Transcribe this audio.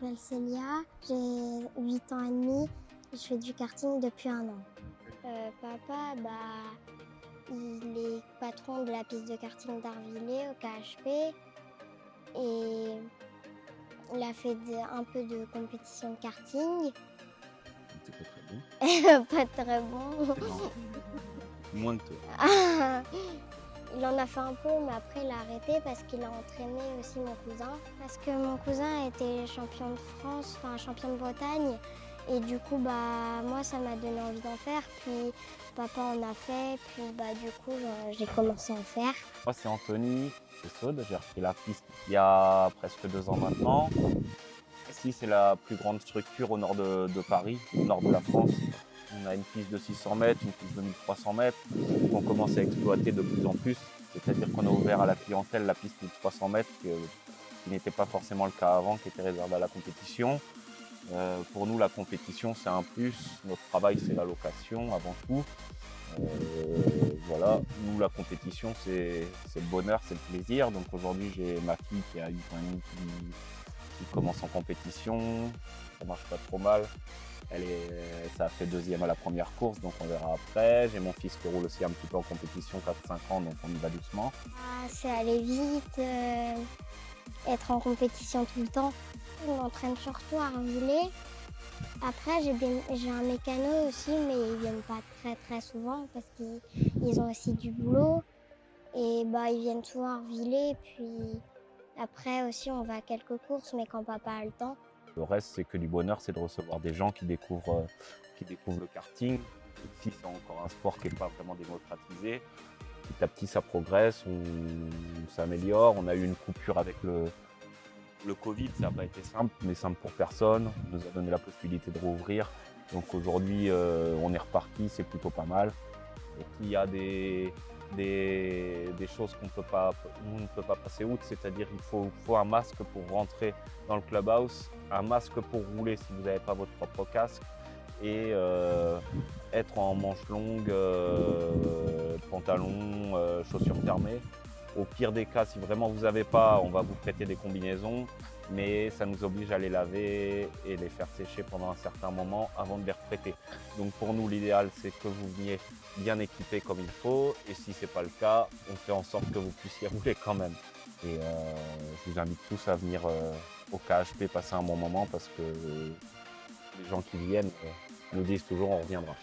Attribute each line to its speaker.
Speaker 1: m'appelle Célia, j'ai 8 ans et demi et je fais du karting depuis 1 an. Papa, il est patron de la piste de karting d'Arvillers au KHP et il a fait un peu de compétition de karting.
Speaker 2: C'est pas très bon.
Speaker 1: Pas très bon.
Speaker 2: Non. Moins que toi.
Speaker 1: Il en a fait un peu, mais après il a arrêté parce qu'il a entraîné aussi mon cousin. Parce que mon cousin était champion de France, enfin champion de Bretagne. Et du coup, moi, ça m'a donné envie d'en faire. Puis papa en a fait. Puis du coup, j'ai commencé à en faire.
Speaker 2: Moi, c'est Anthony Tessaude. J'ai repris la piste il y a presque 2 ans maintenant. Ici, c'est la plus grande structure au nord de Paris, au nord de la France. On a une piste de 600 mètres, une piste de 1300 mètres qu'on commence à exploiter de plus en plus. C'est-à-dire qu'on a ouvert à la clientèle la piste de 300 mètres, qui n'était pas forcément le cas avant, qui était réservée à la compétition. Pour nous, la compétition, c'est un plus. Notre travail, c'est la location avant tout. Voilà, nous, la compétition, c'est le bonheur, c'est le plaisir. Donc aujourd'hui, j'ai ma fille qui a 8 ans et demi qui commence en compétition. Ça marche pas trop mal. Ça a fait 2e à la première course, donc on verra après. J'ai mon fils qui roule aussi un petit peu en compétition, 4-5 ans, donc on y va doucement.
Speaker 1: C'est aller vite, être en compétition tout le temps. On m'entraîne surtout à Arvillers. Après, j'ai un mécano aussi, mais ils viennent pas très souvent parce qu'ils ont aussi du boulot. Et ils viennent souvent à Arvillers. Puis après aussi, on va à quelques courses, mais quand papa a le temps.
Speaker 2: Le reste, c'est que du bonheur, c'est de recevoir des gens qui découvrent le karting. Ici, c'est encore un sport qui n'est pas vraiment démocratisé. Petit à petit, ça progresse, on s'améliore. On a eu une coupure avec le Covid, ça n'a pas été simple, mais simple pour personne. On nous a donné la possibilité de rouvrir. Donc aujourd'hui, on est reparti, c'est plutôt pas mal. Et puis il y a des choses qu'on ne peut pas passer outre, c'est-à-dire qu'il faut un masque pour rentrer dans le clubhouse, un masque pour rouler si vous n'avez pas votre propre casque, et être en manches longues, pantalon, chaussures fermées. Au pire des cas, si vraiment vous n'avez pas, on va vous prêter des combinaisons, mais ça nous oblige à les laver et les faire sécher pendant un certain moment avant de les reprêter. Donc pour nous, l'idéal, c'est que vous veniez bien équipé comme il faut, et si ce n'est pas le cas, on fait en sorte que vous puissiez rouler quand même. Et je vous invite tous à venir au KHP passer un bon moment, parce que les gens qui viennent nous disent toujours on reviendra.